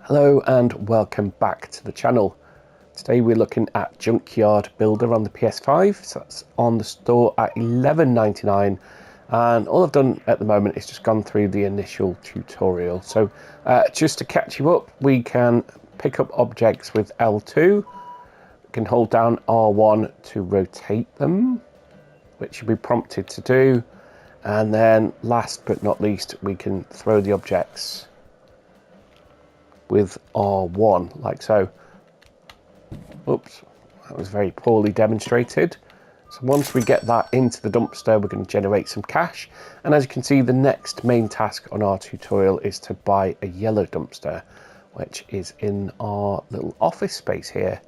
Hello and welcome back to the channel. Today we're looking at Junkyard Builder on the PS5. So that's on the store at $11.99, and all I've done at the moment is just gone through the initial tutorial. So just to catch you up, we can pick up objects with L2. We can hold down R1 to rotate them, which you'll be prompted to do. And then last but not least, we can throw the objects with R1, like so. Oops, that was very poorly demonstrated. So once we get that into the dumpster, we're going to generate some cash. And as you can see, the next main task on our tutorial is to buy a yellow dumpster, which is in our little office space here.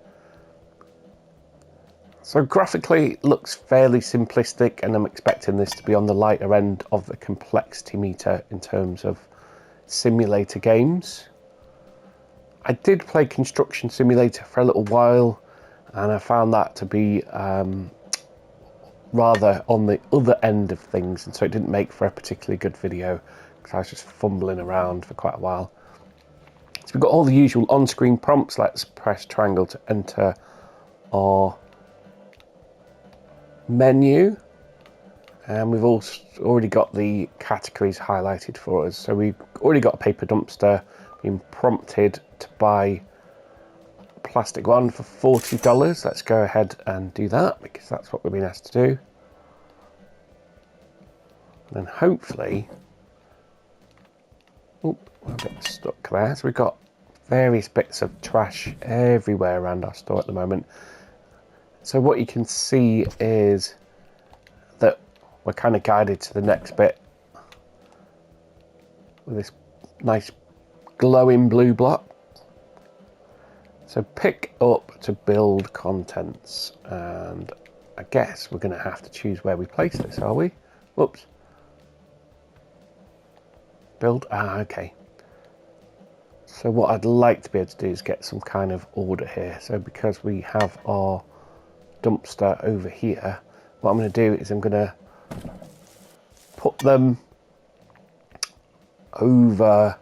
So graphically, it looks fairly simplistic, and I'm expecting this to be on the lighter end of the complexity meter in terms of simulator games. I did play Construction Simulator for a little while, and I found that to be rather on the other end of things, and so it didn't make for a particularly good video because I was just fumbling around for quite a while. So we've got all the usual on-screen prompts. Let's press triangle to enter our menu, and we've also already got the categories highlighted for us. So we've already got a paper dumpster, being prompted to buy a plastic one for $40. Let's go ahead and do that because that's what we've been asked to do. And then hopefully, oh, we're a bit stuck there. So we've got various bits of trash everywhere around our store at the moment. So what you can see is that we're kind of guided to the next bit with this nice glowing blue block. So pick up to build contents, and I guess we're going to have to choose where we place this, are we? Whoops. Build, okay. So what I'd like to be able to do is get some kind of order here. So because we have our dumpster over here, what I'm going to do is I'm going to put them over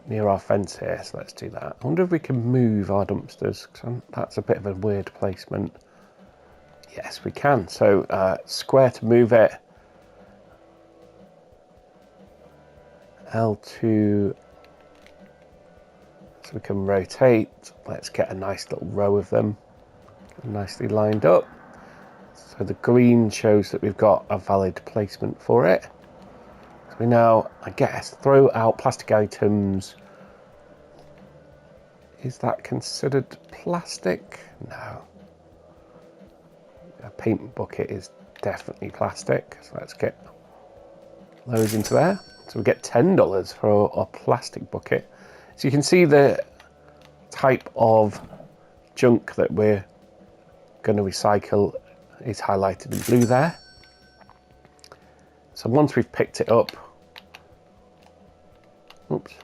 near our fence here, so let's do that. I wonder if we can move our dumpsters, because that's a bit of a weird placement. Yes, we can. So square to move it, L2 so we can rotate. Let's get a nice little row of them nicely lined up. So the green shows that we've got a valid placement for it. So we now, I guess, throw out plastic items. Is that considered plastic? No. A paint bucket is definitely plastic. So let's get those into there. So we get $10 for our plastic bucket. So you can see the type of junk that we're going to recycle is highlighted in blue there. So once we've picked it up, oops.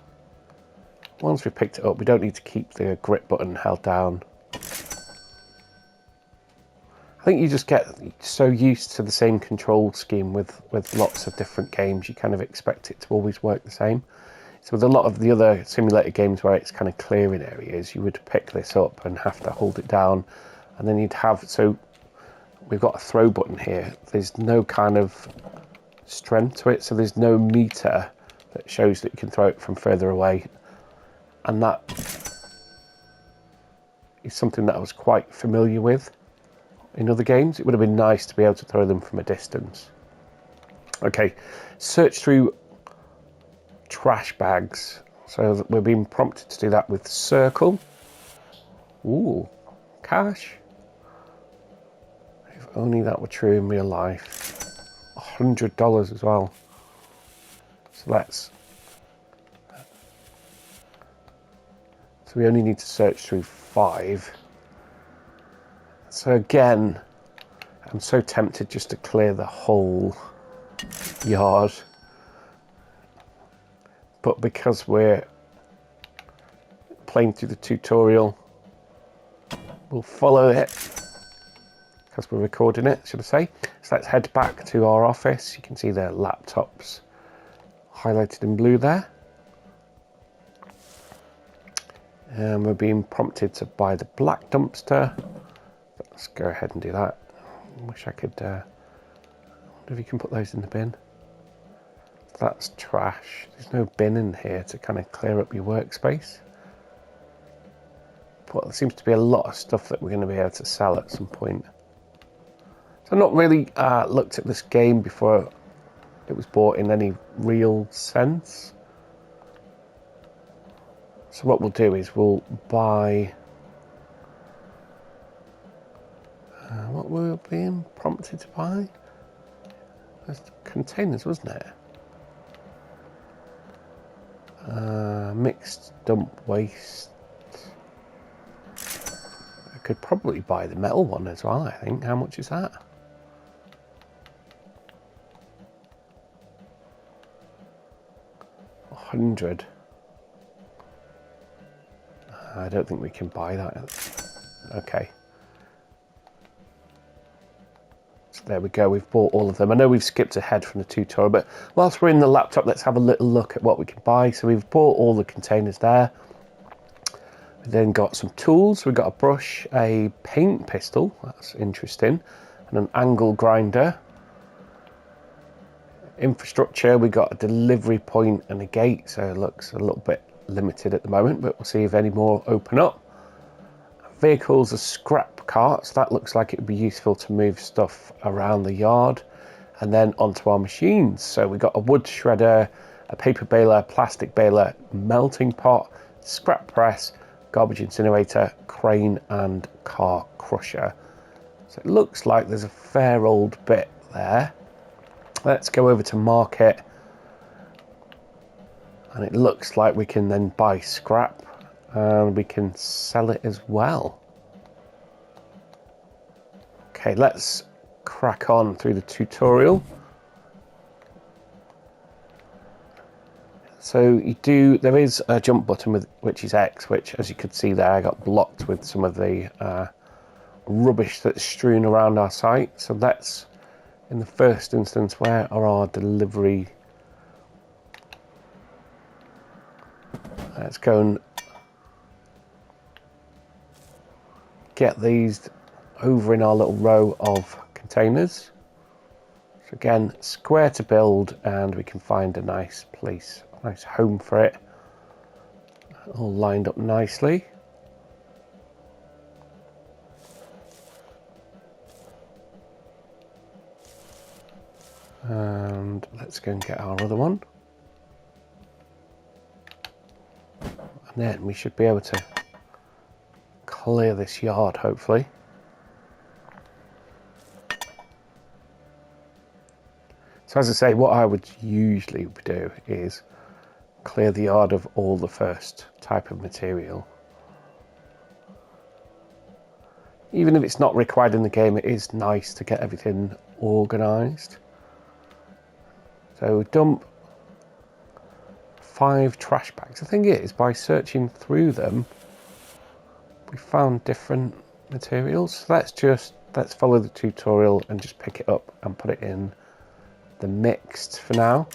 Once we've picked it up, we don't need to keep the grip button held down. I think you just get so used to the same control scheme with lots of different games, you kind of expect it to always work the same. So with a lot of the other simulator games where it's kind of clearing areas, you would pick this up and have to hold it down, and then you'd have, so we've got a throw button here. There's no kind of strength to it, so there's no meter that shows that you can throw it from further away. And that is something that I was quite familiar with in other games. It would have been nice to be able to throw them from a distance. Okay, search through trash bags. So we're being prompted to do that with circle. Ooh, cash. If only that were true in real life. $100 as well. So let's... So we only need to search through 5. So again, I'm so tempted just to clear the whole yard. But because we're playing through the tutorial, we'll follow it because we're recording it, should I say. So let's head back to our office. You can see the laptops highlighted in blue there. And we're being prompted to buy the black dumpster. Let's go ahead and do that. Wish I could, wonder if you can put those in the bin. That's trash. There's no bin in here to kind of clear up your workspace. But there seems to be a lot of stuff that we're going to be able to sell at some point. So I've not really looked at this game before it was bought in any real sense. So what we'll do is we'll buy... what were we being prompted to buy? There's containers, wasn't it? Mixed dump waste. I could probably buy the metal one as well, I think. How much is that? $100. I don't think we can buy that. Okay. So there we go, we've bought all of them. I know we've skipped ahead from the tutorial, but whilst we're in the laptop, let's have a little look at what we can buy. So we've bought all the containers there. We've then got some tools. We've got a brush, a paint pistol, that's interesting, and an angle grinder. Infrastructure, we got a delivery point and a gate, so it looks a little bit limited at the moment, but we'll see if any more open up. Vehicles are scrap carts. That looks like it would be useful to move stuff around the yard. And then onto our machines. So we got a wood shredder, a paper baler, plastic baler, melting pot, scrap press, garbage incinerator, crane and car crusher. So it looks like there's a fair old bit there. Let's go over to market. And it looks like we can then buy scrap and we can sell it as well. Okay, let's crack on through the tutorial. So there is a jump button which is X, which as you could see there, I got blocked with some of the rubbish that's strewn around our site. So let's, in the first instance, where are our delivery? Let's go and get these over in our little row of containers. So again, square to build, and we can find a nice place, a nice home for it. All lined up nicely. And let's go and get our other one. And then we should be able to clear this yard, hopefully. So as I say, what I would usually do is clear the yard of all the first type of material. Even if it's not required in the game, it is nice to get everything organised. So dump 5 trash bags. The thing is, by searching through them, we found different materials. So let's follow the tutorial and just pick it up and put it in the mixed for now.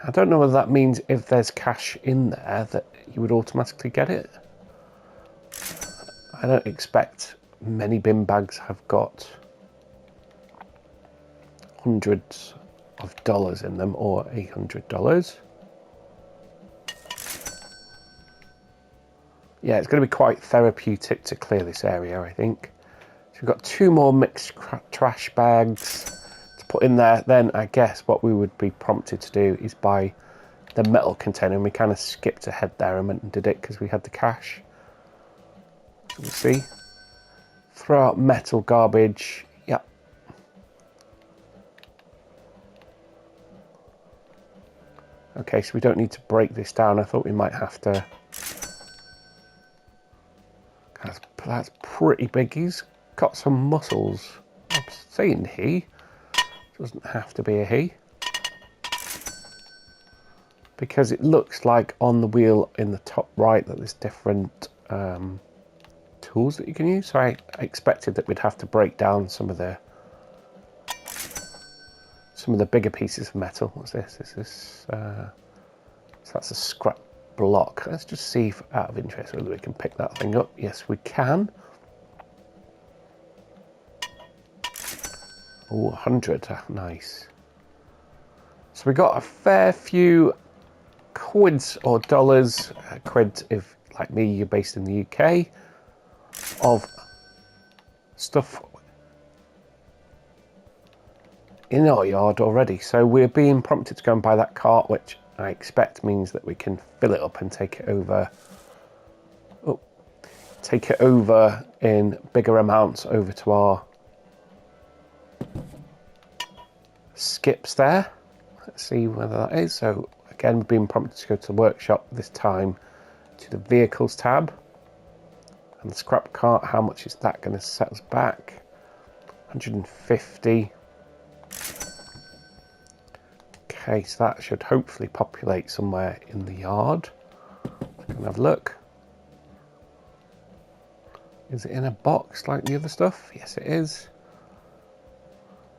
I don't know whether that means if there's cash in there that you would automatically get it. I don't expect many bin bags have got hundreds of dollars in them, or $800. Yeah, it's going to be quite therapeutic to clear this area, I think. So we've got 2 more mixed trash bags to put in there. Then I guess what we would be prompted to do is buy the metal container, and we kind of skipped ahead there and went and did it because we had the cash. So we'll see. Throw out metal garbage. Yep. Okay, so we don't need to break this down. I thought we might have to. That's pretty big. He's got some muscles. I'm saying he. Doesn't have to be a he. Because it looks like on the wheel in the top right that there's different tools that you can use. So I expected that we'd have to break down some of the bigger pieces of metal. What's this? Is this So that's a scrap block. Let's just see if, out of interest, whether we can pick that thing up. Yes, we can. Oh, 100. Nice. So we got a fair few quids or dollars, quid if, like me, you're based in the UK, of stuff in our yard already. So we're being prompted to go and buy that cart, which I expect means that we can fill it up and take it over. Oh, take it over in bigger amounts over to our skips there. Let's see whether that is. So again, we're being prompted to go to the workshop, this time to the vehicles tab. And the scrap cart, how much is that going to set us back? 150. Okay, so that should hopefully populate somewhere in the yard. We can have a look. Is it in a box like the other stuff? Yes, it is.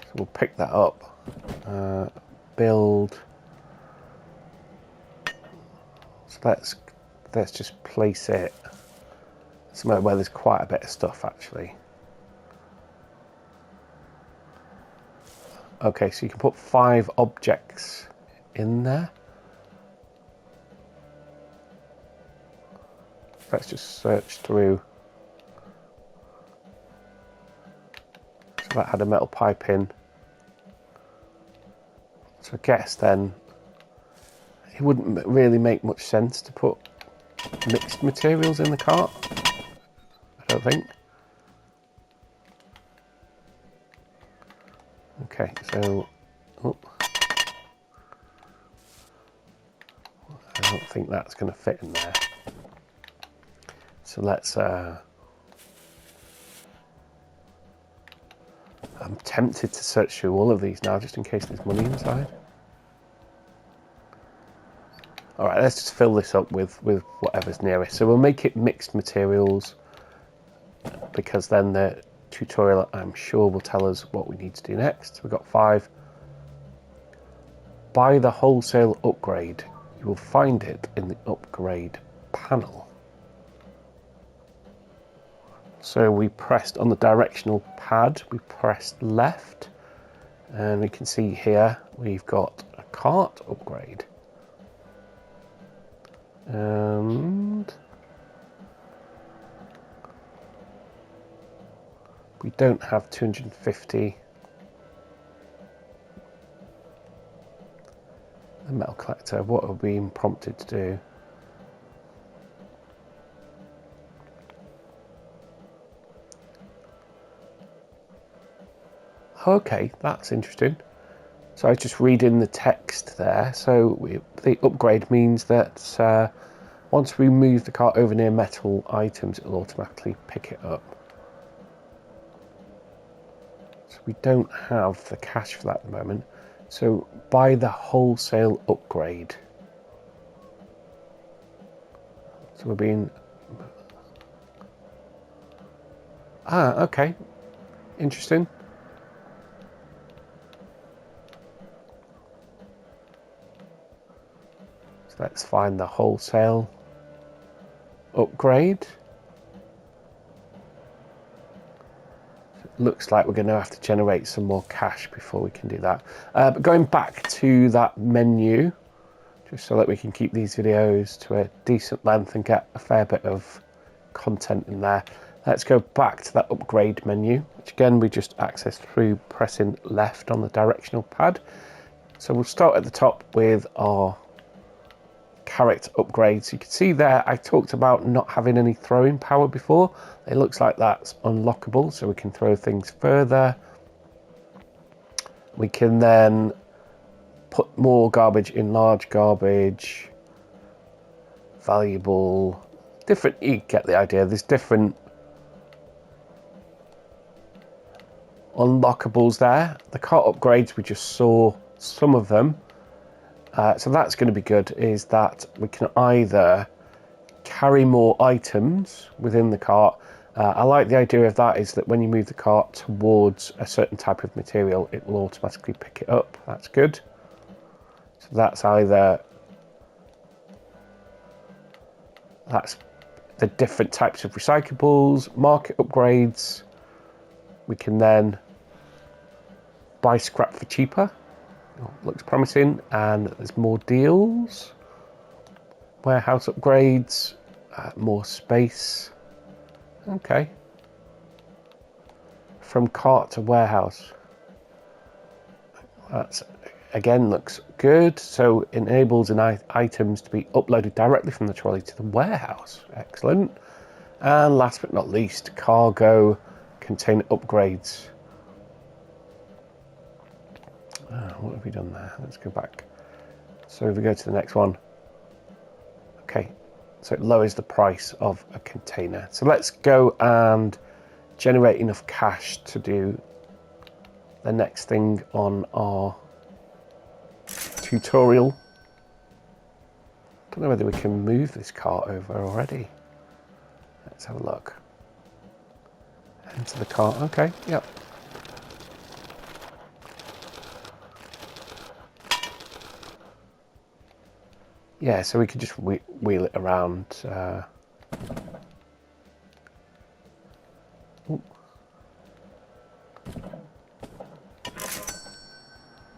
So we'll pick that up. Build. So let's just place it somewhere where there's quite a bit of stuff actually. Okay, so you can put 5 objects in there. Let's just search through. So that had a metal pipe in. So I guess then it wouldn't really make much sense to put mixed materials in the cart. I don't think. Okay, so oh, I don't think that's going to fit in there. So let's. I'm tempted to search through all of these now, just in case there's money inside. All right, let's just fill this up with whatever's nearest. So we'll make it mixed materials, because then the tutorial, I'm sure, will tell us what we need to do next. We've got 5. Buy the wholesale upgrade. You will find it in the upgrade panel. So we pressed on the directional pad, we pressed left, and we can see here we've got a cart upgrade. And we don't have 250. The metal collector, what are we being prompted to do? Okay, that's interesting. So I was just reading the text there. So the upgrade means that once we move the cart over near metal items, it will automatically pick it up. So we don't have the cash for that at the moment. So buy the wholesale upgrade. So we're being... okay. Interesting. So let's find the wholesale upgrade. Looks like we're going to have to generate some more cash before we can do that. But going back to that menu, just so that we can keep these videos to a decent length and get a fair bit of content in there, let's go back to that upgrade menu, which again we just accessed through pressing left on the directional pad. So we'll start at the top with our character upgrades. You can see there I talked about not having any throwing power before. It looks like that's unlockable, so we can throw things further. We can then put more garbage in large garbage, valuable, different, you get the idea. There's different unlockables there. The cart upgrades, we just saw some of them. So that's going to be good, is that we can either carry more items within the cart. I like the idea of that, is that when you move the cart towards a certain type of material, it will automatically pick it up. That's good. So that's either That's the different types of recyclables, market upgrades. We can then buy scrap for cheaper. Oh, looks promising, and there's more deals. Warehouse upgrades, more space. Okay. From cart to warehouse. That's again looks good. So enables items to be uploaded directly from the trolley to the warehouse. Excellent. And last but not least, cargo container upgrades. What have we done there? Let's go back. So if we go to the next one. Okay, so it lowers the price of a container. So let's go and generate enough cash to do the next thing on our tutorial. Don't know whether we can move this cart over already. Let's have a look. Into the cart. Okay, yep. Yeah, so we could just wheel it around.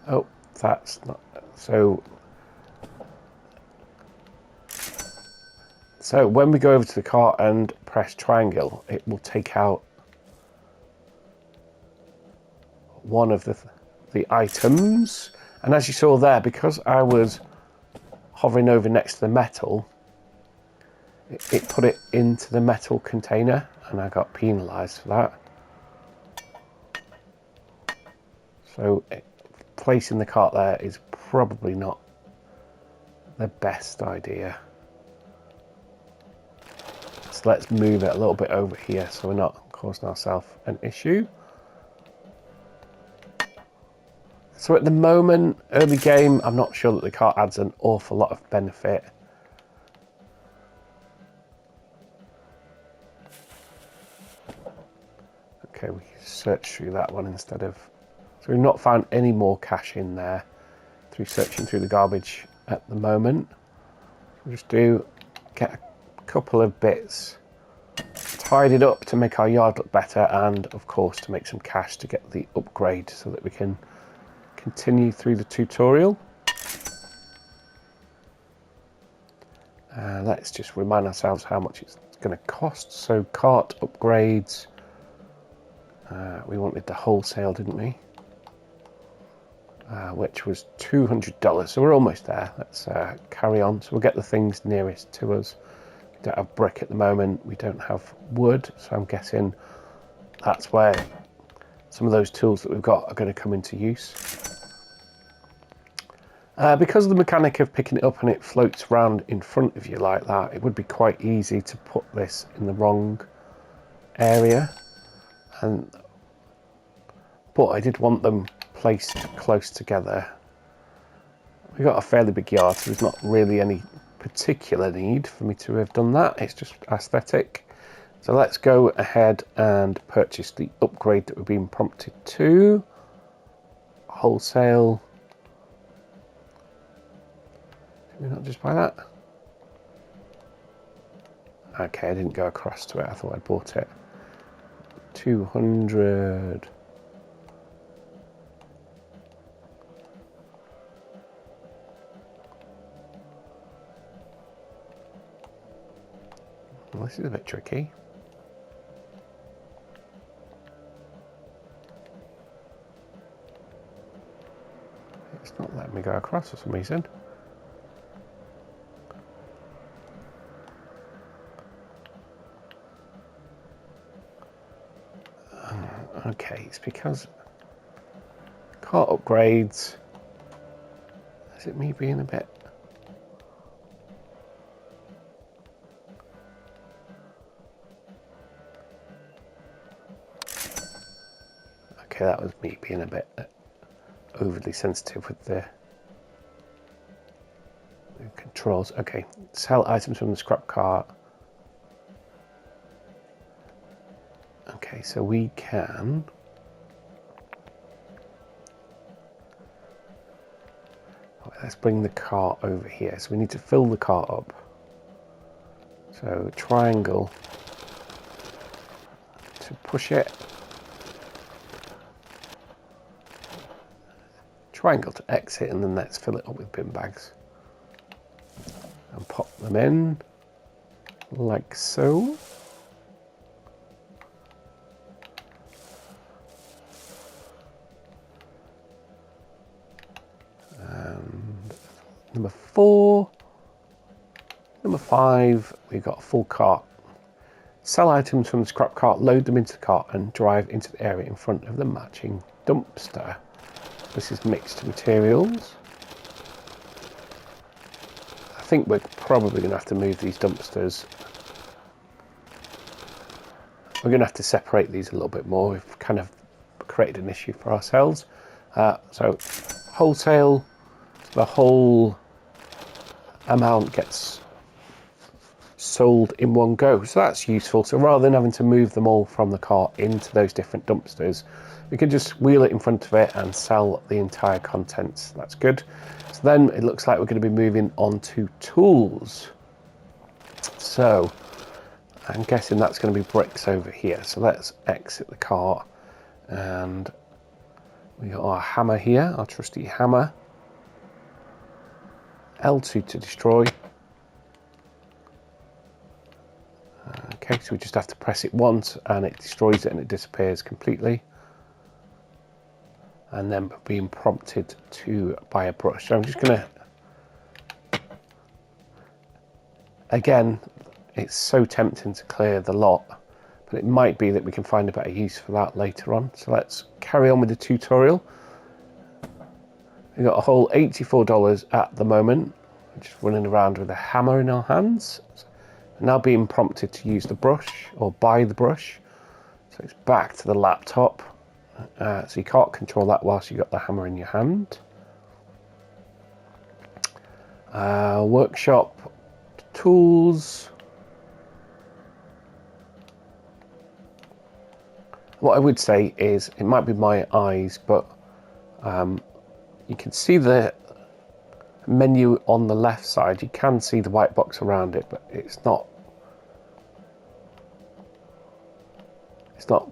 Oh, that's not so. So when we go over to the cart and press triangle, it will take out one of the items. And as you saw there, because I was hovering over next to the metal, it put it into the metal container, and I got penalised for that. So placing the cart there is probably not the best idea. So let's move it a little bit over here so we're not causing ourselves an issue. So at the moment, early game, I'm not sure that the cart adds an awful lot of benefit. Okay, we can search through that one instead of... So we've not found any more cash in there through searching through the garbage at the moment. We'll just get a couple of bits tidied up to make our yard look better, and of course to make some cash to get the upgrade so that we can continue through the tutorial. Let's just remind ourselves how much it's going to cost. So cart upgrades, we wanted the wholesale, didn't we? Which was $200, so we're almost there. Let's carry on. So we'll get the things nearest to us. We don't have brick at the moment, we don't have wood, so I'm guessing that's where some of those tools that we've got are going to come into use. Because of the mechanic of picking it up and it floats around in front of you like that, it would be quite easy to put this in the wrong area. But I did want them placed close together. We've got a fairly big yard, so there's not really any particular need for me to have done that. It's just aesthetic. So let's go ahead and purchase the upgrade that we've been prompted to. Wholesale. Did we not just buy that? Okay, I didn't go across to it. I thought I'd bought it. 200. Well, this is a bit tricky. It's not letting me go across for some reason. Okay, it's because cart upgrades. Is it me being a bit... Okay, that was me being a bit overly sensitive with the controls. Okay, sell items from the scrap cart. Okay, so we can... Let's bring the cart over here. So we need to fill the cart up. So triangle to push it. Triangle to exit, and then let's fill it up with bin bags. And pop them in, like so. And number 4. Number 5, we've got a full cart. Sell items from the scrap cart, load them into the cart and drive into the area in front of the matching dumpster. This is mixed materials. I think we're probably going to have to move these dumpsters. We're going to have to separate these a little bit more. We've kind of created an issue for ourselves. So wholesale, the whole amount gets sold in one go, so that's useful. So rather than having to move them all from the cart into those different dumpsters, we can just wheel it in front of it and sell the entire contents. That's good. So then it looks like we're going to be moving on to tools. So I'm guessing that's going to be bricks over here. So let's exit the cart, and we got our hammer here, our trusty hammer. L2 to destroy. Okay, so we just have to press it once and it destroys it and it disappears completely. And then being prompted to buy a brush. So I'm just going to, again, it's so tempting to clear the lot, but it might be that we can find a better use for that later on. So let's carry on with the tutorial. We've got a whole $84 at the moment. We're just running around with a hammer in our hands. Now being prompted to use the brush or buy the brush. So it's back to the laptop. So you can't control that whilst you've got the hammer in your hand. Workshop, tools. What I would say is, it might be my eyes, but you can see the menu on the left side. You can see the white box around it, but it's not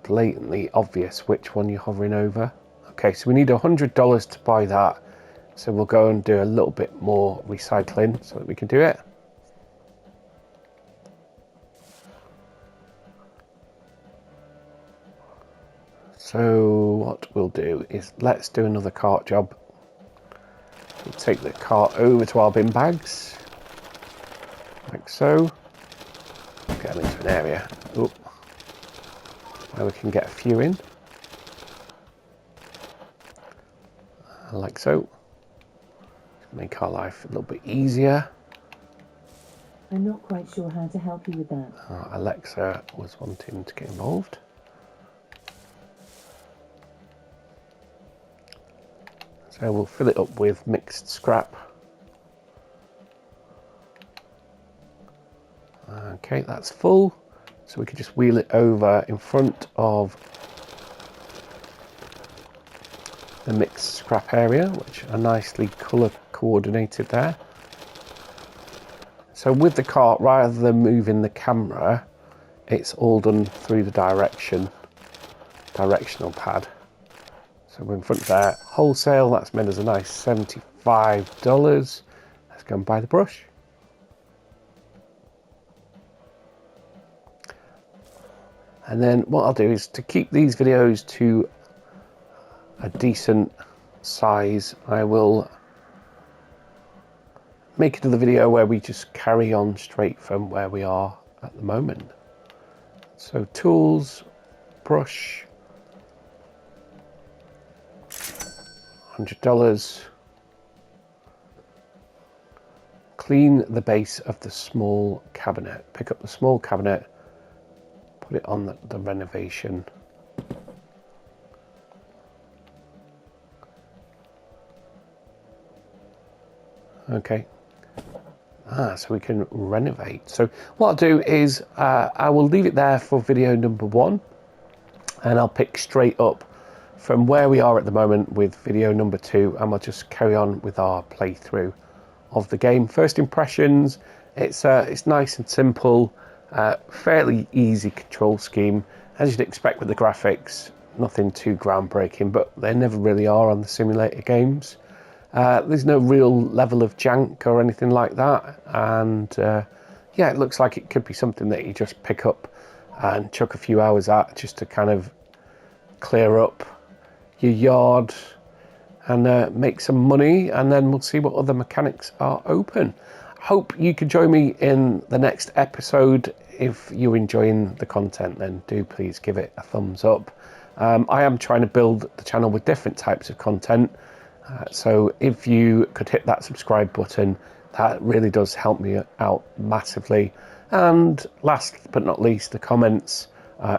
blatantly obvious which one you're hovering over. Okay, so we need $100 to buy that, so we'll go and do a little bit more recycling so that we can do it. So what we'll do is, let's do another cart job. We'll take the cart over to our bin bags, like so. Get them into an area where we can get a few in, like so. Make our life a little bit easier. I'm not quite sure how to help you with that. Alexa was wanting to get involved. So we'll fill it up with mixed scrap. Okay, that's full. So we can just wheel it over in front of the mixed scrap area, which are nicely colour coordinated there. So with the cart, rather than moving the camera, it's all done through the directional pad. So we're in front of there. Wholesale, that's made us a nice $75. Let's go and buy the brush. And then what I'll do is, to keep these videos to a decent size, I will make another video where we just carry on straight from where we are at the moment. So tools, brush, $100. Clean the base of the small cabinet. Pick up the small cabinet, put it on the renovation. Okay. So we can renovate. So what I'll do is I will leave it there for video number 1, and I'll pick straight up from where we are at the moment with video number 2, and we'll just carry on with our playthrough of the game. First impressions, It's nice and simple, fairly easy control scheme, as you'd expect with the graphics. Nothing too groundbreaking, but they never really are on the simulator games. There's no real level of jank or anything like that, and yeah, it looks like it could be something that you just pick up and chuck a few hours at, just to kind of clear up your yard and make some money, and then we'll see what other mechanics are open. Hope you can join me in the next episode. If you're enjoying the content, then do please give it a thumbs up. I am trying to build the channel with different types of content, so if you could hit that subscribe button, that really does help me out massively. And last but not least, the comments.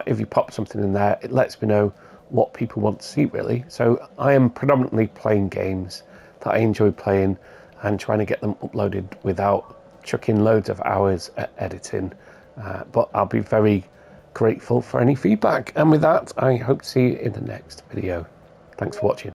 If you pop something in there, it lets me know what people want to see, really. So I am predominantly playing games that I enjoy playing and trying to get them uploaded without chucking loads of hours at editing. But I'll be very grateful for any feedback. And with that, I hope to see you in the next video. Thanks for watching.